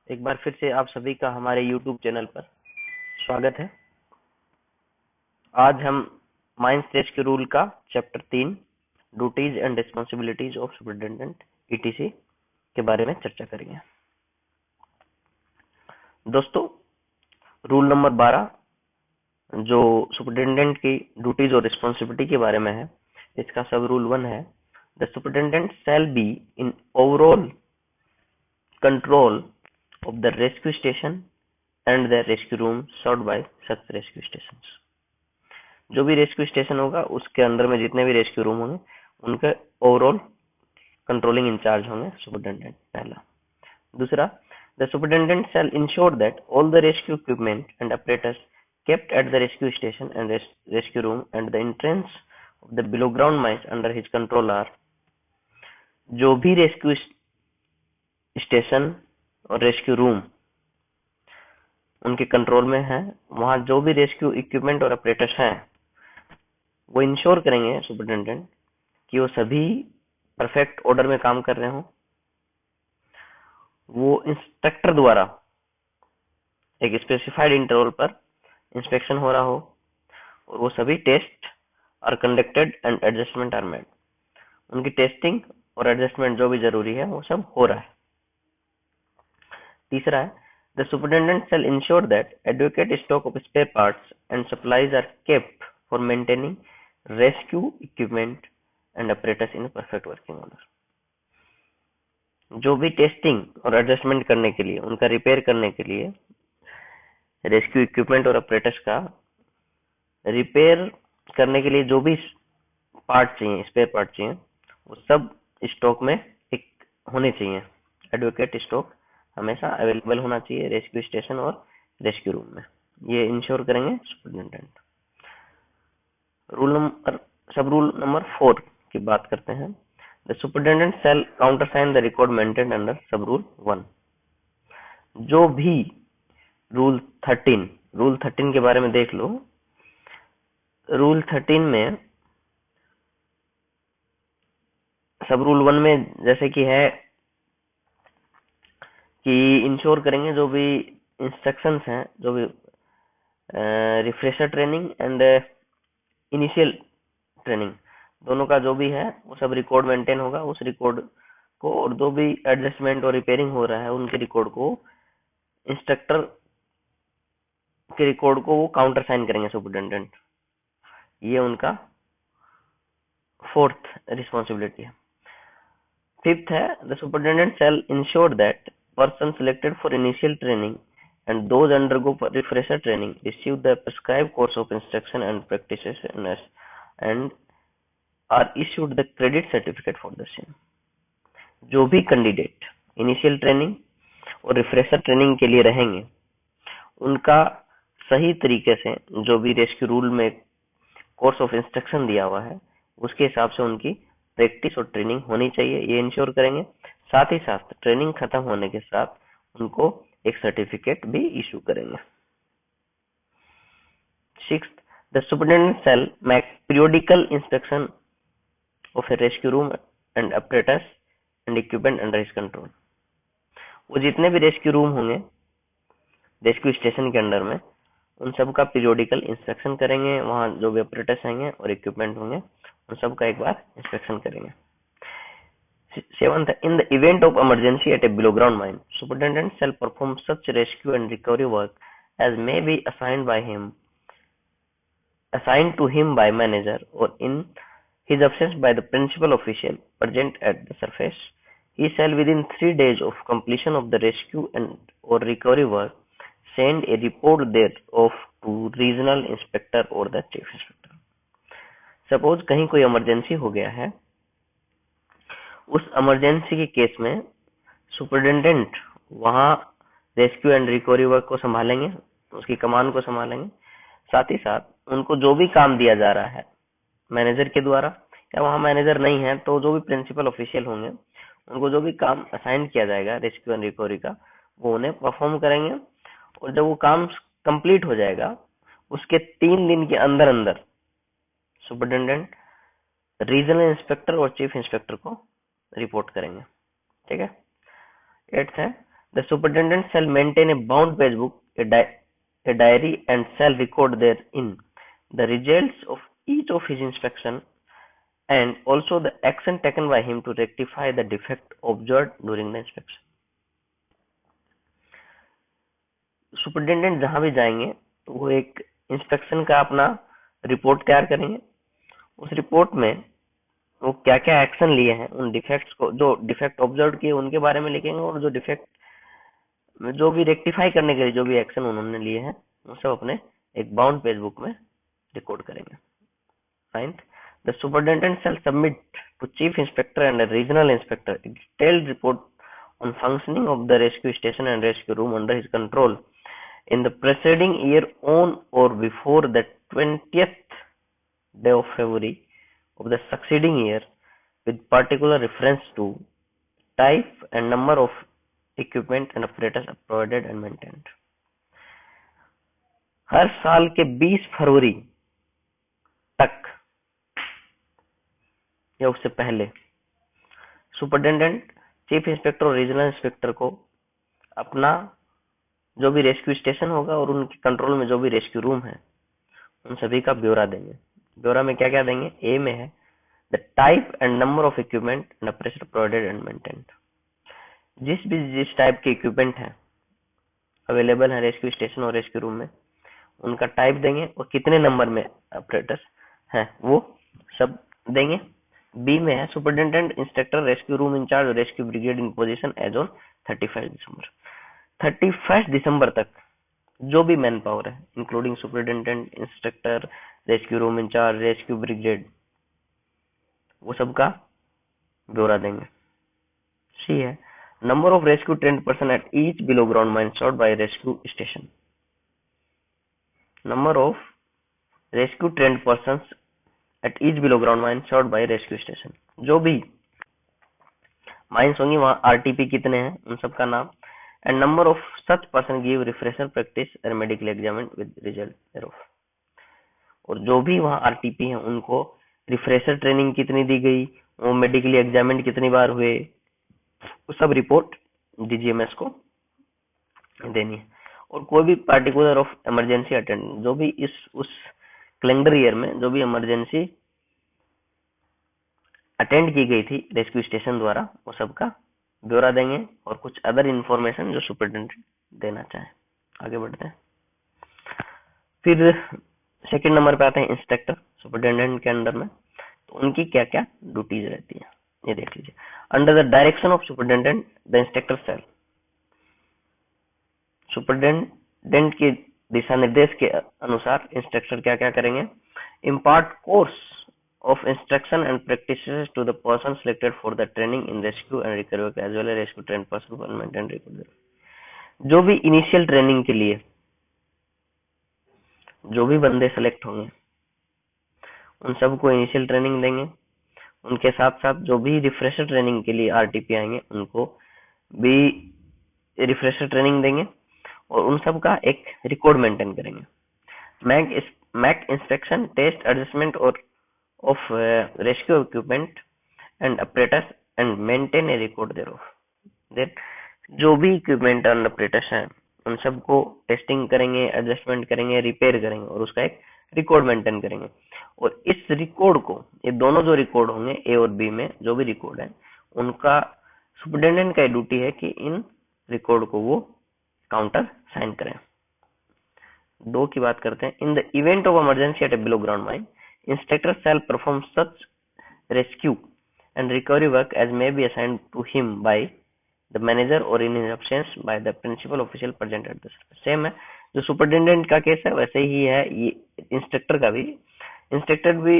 एक बार फिर से आप सभी का हमारे YouTube चैनल पर स्वागत है। आज हम माइंस रेस्क्यू रूल का chapter 3 duties and responsibilities of superintendent etc के बारे में चर्चा करेंगे। दोस्तों, रूल नंबर 12 जो सुपरिटेंडेंट की ड्यूटीज और रिस्पॉन्सिबिलिटी के बारे में है, इसका सब रूल 1 है। The superintendent shall be in overall control of the rescue station and the rescue room served by such rescue stations। जो भी रेस्क्यू स्टेशन होगा उसके अंदर में जितने भी रेस्क्यू रूम होंगे उनके ओवरऑल कंट्रोलिंग इंचार्ज होंगे सुपरिटेंडेंट। पहला। दूसरा, the superintendent shall ensure that all the rescue equipment and apparatus kept at the rescue station and rescue room and the entrance of the below ground mines under his control are। जो भी rescue station और rescue room उनके control में है, वहां जो भी rescue equipment और ऑपरेटर्स हैं वो इंश्योर करेंगे सुपरिटेंडेंट कि वो सभी परफेक्ट ऑर्डर में काम कर रहे हो, वो इंस्ट्रक्टर द्वारा एक स्पेसिफाइड इंटरवल पर इंस्पेक्शन हो रहा हो और वो सभी test are conducted and adjustment are made. उनकी टेस्टिंग और एडजस्टमेंट जो भी जरूरी है वो सब हो रहा है। तीसरा है, the superintendent shall ensure that adequate stock of spare parts and supplies are kept for maintaining rescue equipment and apparatus in perfect working order। जो भी टेस्टिंग और एडजस्टमेंट करने के लिए, उनका रिपेयर करने के लिए रेस्क्यू इक्विपमेंट और ऑपरेटर्स का रिपेयर करने के लिए जो भी पार्ट चाहिए, स्पेयर पार्ट चाहिए, वो सब स्टॉक में एक होने चाहिए। एडवोकेट स्टॉक हमेशा अवेलेबल होना चाहिए रेस्क्यू स्टेशन और रेस्क्यू रूम में। ये इंश्योर करेंगे सुपरिटेंडेंट। सब रूल नंबर 4 की बात करते हैं। The superintendent shall countersign the record maintained under sub rule 1। जो भी रूल 13 के बारे में देख लो। रूल 13 में सब रूल 1 में जैसे कि है कि इंश्योर करेंगे जो भी इंस्ट्रक्शंस हैं, जो भी refresher training and initial training दोनों का जो भी है वो सब रिकॉर्ड मेंटेन होगा। उस रिकॉर्ड को और जो भी एडजस्टमेंट और रिपेयरिंग हो रहा है उनके रिकॉर्ड को, इंस्ट्रक्टर के रिकॉर्ड को वो काउंटर साइन करेंगे सुपरिटेंडेंट। ये उनका 4th रिस्पॉन्सिबिलिटी है। 5th है, the superintendent shall ensure that person selected for initial training and those undergo refresher training receive the prescribed course of instruction and practices and are issued the credit certificate for the same। जो भी candidate initial training और refresher training के लिए रहेंगे उनका सही तरीके से जो भी रेस्क्यू रूल में कोर्स ऑफ इंस्ट्रक्शन दिया हुआ है उसके हिसाब से उनकी प्रैक्टिस और ट्रेनिंग होनी चाहिए, ये इंश्योर करेंगे। साथ ही साथ ट्रेनिंग खत्म होने के साथ उनको एक सर्टिफिकेट भी इशू करेंगे। 6th, the superintendent shall make periodical inspection of a rescue room and apparatus and equipment under his control। वो जितने भी रेस्क्यू रूम होंगे रेस्क्यू स्टेशन के अंडर में उन सब का पीरियोडिकल इंस्पेक्शन करेंगे। वहां जो भी ऑपरेटर्स आएंगे और इक्विपमेंट होंगे उन सब का एक बार इंस्पेक्शन करेंगे। 7th, in the event of emergency at a below ground mine, superintendent shall perform such rescue and recovery work as may be assigned to him by manager or in his absence by the principal official present at the surface। He shall within 3 days of completion of the rescue and or recovery work send a report thereof to regional inspector or the chief inspector। Suppose कहीं कोई emergency हो गया है, उस emergency के case में superintendent वहां rescue and recovery work को संभालेंगे, उसकी कमान को संभालेंगे। साथ ही साथ उनको जो भी काम दिया जा रहा है मैनेजर के द्वारा, या वहां मैनेजर नहीं है तो जो भी प्रिंसिपल ऑफिशियल होंगे उनको जो भी काम असाइन किया जाएगा रेस्क्यू एंड रिकवरी का वो उन्हें परफॉर्म करेंगे। और जब वो काम कंप्लीट हो जाएगा उसके 3 दिन के अंदर अंदर सुपरिटेंडेंट रीजनल इंस्पेक्टर और चीफ इंस्पेक्टर को रिपोर्ट करेंगे। ठीक है। 8th है, The superintendent shall maintain a bound page book, a diary, and shall record therein the results of each of his inspection and also the action taken by him to rectify the defect observed during the inspection. Superintendent जहां भी जाएंगे तो वो एक inspection का अपना report तैयार करेंगे। उस रिपोर्ट में वो क्या क्या एक्शन लिए हैं, उन डिफेक्ट्स को, जो डिफेक्ट ऑब्जर्व किए उनके बारे में लिखेंगे, और जो डिफेक्ट जो भी रेक्टिफाई करने के लिए जो भी एक्शन उन्होंने लिए हैं वो सब अपने एक बाउंड पेज बुक में रिकॉर्ड करेंगे। 9th, the superintendent shall submit to chief inspector and a regional inspector a detailed report on functioning of the rescue station and rescue room under his control in the preceding year on or before the 20th day of February of the succeeding year, with particular reference to type and number of equipment and apparatus provided and maintained. हर साल के 20 फरवरी तक या उससे पहले superintendent, chief inspector और regional inspector को अपना जो भी रेस्क्यू स्टेशन होगा और उनके कंट्रोल में जो भी रेस्क्यू रूम है उन सभी का ब्यौरा देंगे। ब्यौरा में क्या क्या देंगे? ए में है the type and number of equipment and apparatus provided and maintained. जिस टाइप के इक्विपमेंट है अवेलेबल है रेस्क्यू स्टेशन और रेस्क्यू रूम में, उनका टाइप देंगे और कितने नंबर में apparatus है वो सब देंगे। बी में है superintendent instructor rescue room incharge rescue brigade in position as on 31 December. 31 दिसंबर तक जो भी मैन पावर है including superintendent, instructor, rescue room incharge, rescue brigade, वो सब का ब्यौरा देंगे। सी है number of rescue trained person at each below ground mine shot by rescue station. Number of rescue trained person at each below ground mine shot by rescue station. जो भी mines होंगी वहां आरटीपी कितने हैं उन सब का नाम, and number of such person give refresher practice and medical examine with result thereof। और जो भी वहां आरटीपी हैं उनको रिफ्रेशर ट्रेनिंग कितनी दी गई, वो मेडिकली एग्जामिन कितनी बार हुए, वो सब रिपोर्ट डीजीएमएस को देनी है। और कोई भी पार्टिकुलर ऑफ इमरजेंसी अटेंड, जो भी उस कैलेंडर ईयर में जो भी इमरजेंसी अटेंड की गई थी रेस्क्यू स्टेशन द्वारा, वो सब का ब्यौरा देंगे और कुछ अदर इंफॉर्मेशन जो सुपरिटेंडेंट देना चाहे। आगे बढ़ते हैं। फिर सेकंड नंबर पे आते हैं इंस्ट्रक्टर सुपरिटेंडेंट के अंडर में, तो उनकी क्या क्या ड्यूटीज रहती है ये देख लीजिए। Under the direction of superintendent the instructor cell, superintendent के दिशा निर्देश के अनुसार इंस्ट्रक्टर क्या क्या करेंगे? Impart course of instruction and practices to the person selected for the training in rescue and recovery work as well as rescue trained person for maintain record। जो भी इनिशियल ट्रेनिंग के लिए जो भी बंदे सेलेक्ट होंगे उन सबको इनिशियल ट्रेनिंग देंगे। उनके साथ साथ जो भी रिफ्रेशर ट्रेनिंग के लिए आरटीपी आएंगे उनको भी रिफ्रेशर ट्रेनिंग देंगे और उन सब का एक रिकॉर्ड मेंटेन करेंगे। मैक इंस्पेक्शन टेस्ट एडजस्टमेंट और of rescue equipment and apparatus and maintain a record thereof। then जो भी इक्विपमेंट और apparatus हैं उन सबको टेस्टिंग करेंगे, एडजस्टमेंट करेंगे, रिपेयर करेंगे और उसका एक रिकॉर्ड मेंटेन करेंगे। और इस रिकॉर्ड को, ये दोनों जो रिकॉर्ड होंगे ए और बी में जो भी रिकॉर्ड है उनका सुपरिटेंडेंट का ड्यूटी है कि इन रिकॉर्ड को वो काउंटर साइन करें। 2 की बात करते हैं। In the event of emergency at a below ground mine, instructor shall perform such rescue and recovery work as may be assigned to him by the manager or in his absence by the principal official present at the service। Same है, जो superintendent का case है वैसे ही है ये instructor का भी। Instructor भी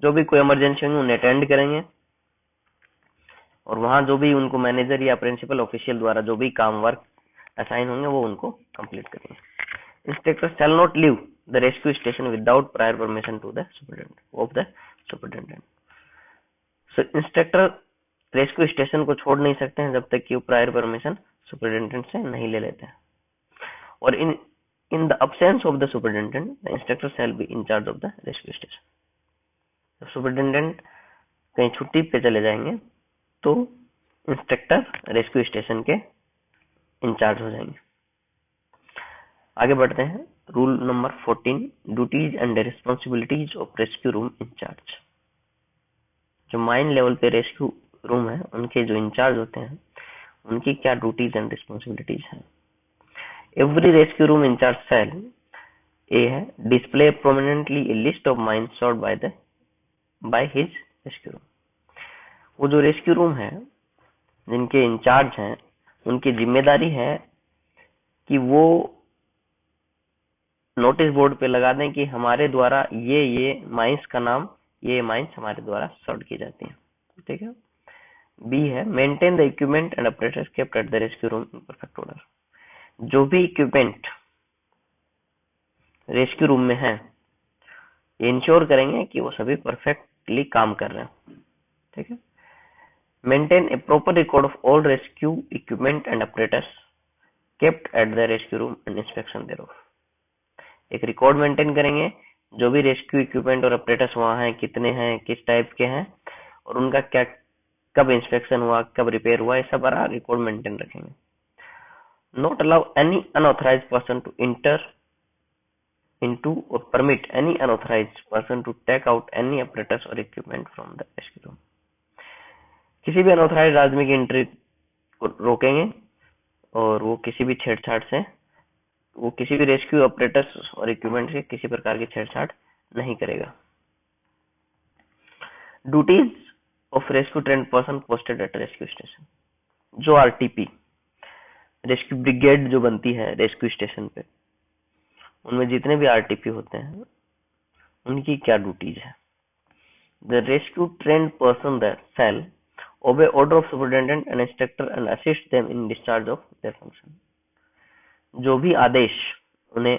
जो भी कोई इमरजेंसी होंगे उन्हें अटेंड करेंगे और वहां जो भी उनको मैनेजर या प्रिंसिपल ऑफिशियल द्वारा जो भी काम वर्क असाइन होंगे वो उनको कंप्लीट करेंगे। Instructor shall not leave the rescue station without prior permission to the superintendent। So instructor rescue station को छोड़ नहीं सकते हैं जब तक कि वो प्रायर परमिशन सुपरिटेंडेंट से नहीं ले लेते हैं। और in the absence of the superintendent, the instructor shall be in charge of the rescue station। जब सुपरिटेंडेंट कहीं छुट्टी पे चले जाएंगे तो इंस्ट्रक्टर रेस्क्यू स्टेशन के इंचार्ज हो जाएंगे। आगे बढ़ते हैं। Rule number 14, duties and responsibilities of rescue room incharge. जो माइन लेवल पे रेस्क्यू रूम है उनके जो इंचार्ज होते हैं उनकी क्या ड्यूटीज एंड रिस्पॉन्सिबिलिटीज हैं। Every rescue room incharge shall a है display prominently a list of mine sought by his rescue room. वो जो रेस्क्यू रूम है जिनके इंचार्ज हैं उनकी जिम्मेदारी है कि वो नोटिस बोर्ड पे लगा दें कि हमारे द्वारा ये माइंस का नाम, ये माइंस हमारे द्वारा सॉर्ट की जाती हैं। ठीक है। बी है maintain the equipment and operators kept at the rescue room in perfect order. जो भी इक्विपमेंट रेस्क्यू रूम में है ये इंश्योर करेंगे कि वो सभी परफेक्टली काम कर रहे हैं। ठीक है। Maintain a proper record of all rescue equipment and operators kept at the rescue room and inspection thereof. एक रिकॉर्ड मेंटेन करेंगे जो भी रेस्क्यू इक्विपमेंट और ऑपरेटर्स वहां हैं, कितने हैं, किस टाइप के हैं और उनका क्या, कब इंस्पेक्शन हुआ, कब रिपेयर हुआ, ये सब रिकॉर्ड मेंटेन रखेंगे। Not allow any unauthorised person to enter into or permit any unauthorized person to take out any apparatus or equipment from the rescue room। किसी भी अनऑथराइज्ड आदमी की एंट्री को रोकेंगे और वो किसी भी छेड़छाड़ से, वो किसी भी रेस्क्यू ऑपरेटर्स और इक्विपमेंट से किसी प्रकार की छेड़छाड़ नहीं करेगा। Duties of rescue trained person posted at rescue station. जो आरटीपी रेस्क्यू ब्रिगेड जो बनती है रेस्क्यू स्टेशन पे, उनमें जितने भी आरटीपी होते हैं उनकी क्या ड्यूटीज है। The rescue trained person that shall obey order of superintendent and instructor and assist them in discharge of their function। जो भी आदेश उन्हें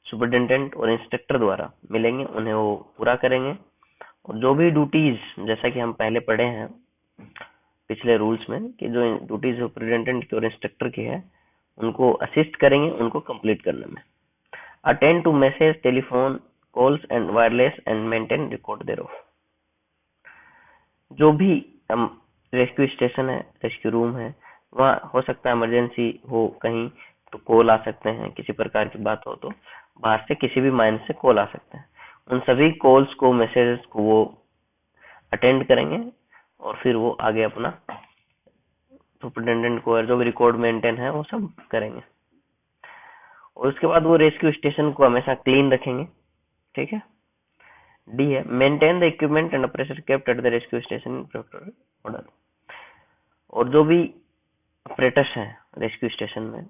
सुपरिटेंडेंट और इंस्ट्रक्टर द्वारा मिलेंगे उन्हें वो पूरा करेंगे और जो भी ड्यूटीज, जैसा कि हम पहले पढ़े हैं पिछले रूल्स में कि जो ड्यूटीज सुपरिटेंडेंट की और इंस्ट्रक्टर की है उनको असिस्ट करेंगे उनको कंप्लीट करने में। Attend to message, telephone calls and wireless and maintain record thereof. जो भी रेस्क्यू स्टेशन है, रेस्क्यू रूम है, वहाँ हो सकता है इमरजेंसी हो कहीं तो कॉल आ सकते हैं, किसी प्रकार की बात हो तो बाहर से किसी भी माइन से कॉल आ सकते हैं। उन सभी कॉल्स को, मैसेजेस को वो अटेंड करेंगे और फिर वो आगे अपना सुपरिटेंडेंट को जो भी रिकॉर्ड मेंटेन है वो सब करेंगे और उसके बाद वो रेस्क्यू स्टेशन को हमेशा क्लीन रखेंगे। ठीक है। डी है maintain the equipment and operation kept at the rescue station in perfect order. और जो भी ऑपरेटर्स हैं रेस्क्यू स्टेशन में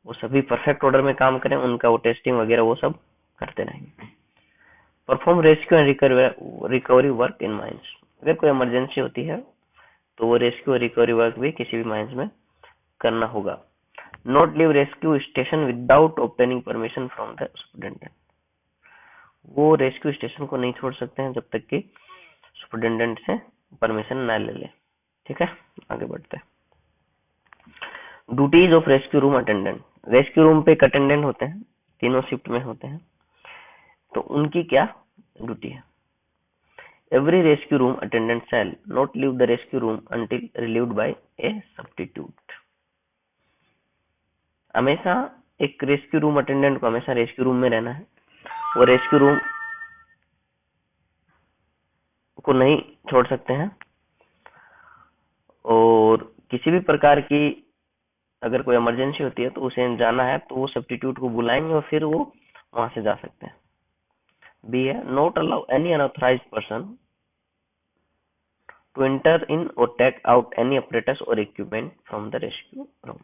वो सभी परफेक्ट ऑर्डर में काम करें, उनका वो टेस्टिंग वगैरह वो सब करते रहेंगे। Perform rescue and recovery work in mines. अगर कोई इमरजेंसी होती है तो वो रेस्क्यू और रिकवरी वर्क भी किसी भी माइंस में करना होगा। Not leave rescue station without obtaining permission from the superintendent. वो रेस्क्यू स्टेशन को नहीं छोड़ सकते हैं जब तक कि सुपरिटेंडेंट से परमिशन ना ले ले। ठीक है। आगे बढ़ते हैं। Duties of rescue room attendant. Rescue room पे एक अटेंडेंट होते हैं, तीनों शिफ्ट में होते हैं, तो उनकी क्या ड्यूटी है। Every rescue room attendant shall not leave the rescue room until relieved by A substitute. हमेशा एक रेस्क्यू रूम अटेंडेंट को हमेशा रेस्क्यू रूम में रहना है, वो रेस्क्यू रूम को नहीं छोड़ सकते हैं और किसी भी प्रकार की अगर कोई इमरजेंसी होती है तो उसे जाना है तो वो सब्स्टिट्यूट को बुलाएंगे और फिर वो वहां से जा सकते हैं। बी है not allow any unauthorised person to enter in और टेक आउट एनी ऑपरेटर्स और equipment from the rescue room.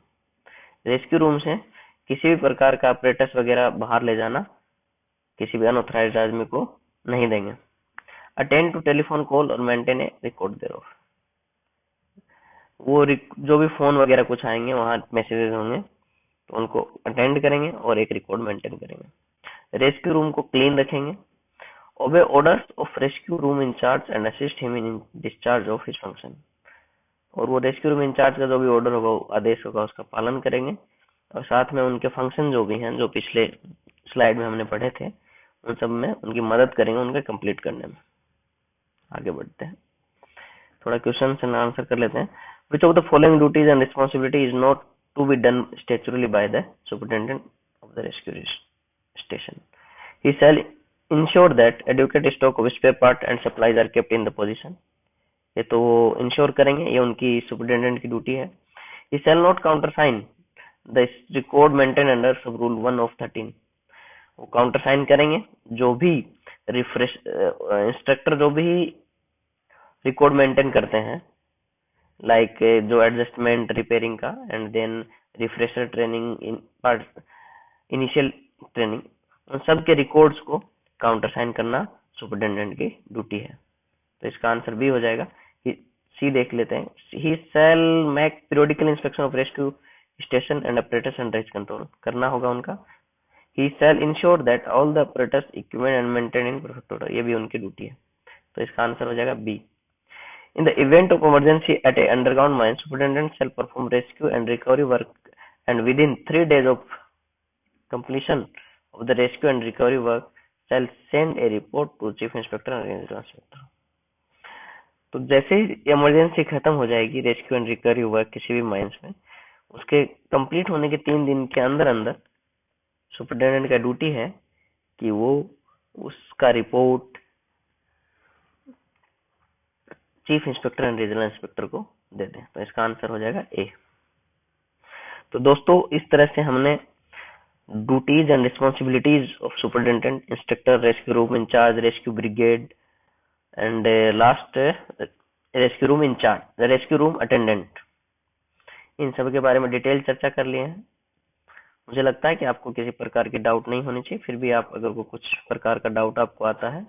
Rescue room से किसी भी प्रकार का ऑपरेटर्स वगैरह बाहर ले जाना किसी भी अनऑथराइज्ड आदमी को नहीं देंगे। अटेंड टू टेलीफोन कॉल और मेंटेन ए रिकॉर्ड देयरऑफ। वो जो भी फोन वगैरह कुछ आएंगे वहां मैसेजेस होंगे तो उनको अटेंड करेंगे और एक रिकॉर्ड मेंटेन करेंगे। रेस्क्यू रूम को क्लीन रखेंगे। Obey orders of rescue room incharge and assist him in discharge of his function. और वो रेस्क्यू रूम इंचार्ज का जो भी ऑर्डर होगा, आदेश होगा, उसका पालन करेंगे और साथ में उनके फंक्शन जो भी हैं, जो पिछले स्लाइड में हमने पढ़े थे, उन सब में उनकी मदद करेंगे उनके कंप्लीट करने में। आगे बढ़ते हैं, थोड़ा क्वेश्चन एंड आंसर कर लेते हैं। Which of the following duties and responsibility is not to be done statutorily by the superintendent of the rescue station. He shall ensure that adequate stock of spare part and supplies are kept in the position. ये तो ensure करेंगे, ये उनकी superintendent की duty है. He shall not countersign the record maintained under sub rule 1 of 13. वो counter sign करेंगे जो भी रिफ्रेश इंस्ट्रक्टर जो भी रिकॉर्ड मेंटेन करते हैं, लाइक जो एडजस्टमेंट रिपेयरिंग का and then refresher training in part initial training, उन सब के रिकॉर्ड्स को काउंटर साइन करना सुपरिटेंडेंट की ड्यूटी है. तो इसका आंसर बी हो जाएगा. सी देख लेते हैं. He shall make periodical inspection of rescue station and operators under his control. करना होगा उनका. He shall ensure that all the operators equipment and maintain in perfect order. ये भी उनकी ड्यूटी है. तो इसका आंसर हो जाएगा B. In the event of emergency at a underground mine, superintendent shall perform rescue and recovery work, and within 3 days of completion of the rescue and recovery work, shall send a report to chief inspector and regional inspector. तो जैसे ही emergency खत्म हो जाएगी rescue and recovery work किसी भी mines में, उसके complete होने के 3 दिन के अंदर अंदर सुपरिटेंडेंट का ड्यूटी है कि वो उसका report chief inspector and regional inspector को दे दें. तो इसका आंसर हो जाएगा ए. तो दोस्तों इस तरह से हमने duties and responsibilities of superintendent, instructor, rescue room incharge, rescue brigade and last rescue room incharge, rescue room attendant, इन सब के बारे में डिटेल चर्चा कर लिए हैं. मुझे लगता है कि आपको किसी प्रकार की डाउट नहीं होनी चाहिए. फिर भी आप अगर को कुछ प्रकार का डाउट आपको आता है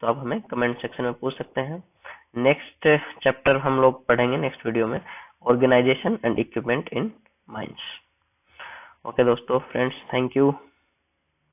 तो आप हमें कमेंट सेक्शन में पूछ सकते हैं. नेक्स्ट चैप्टर हम लोग पढ़ेंगे नेक्स्ट वीडियो में, organisation and equipment in mines. Okay दोस्तों, फ्रेंड्स, थैंक यू.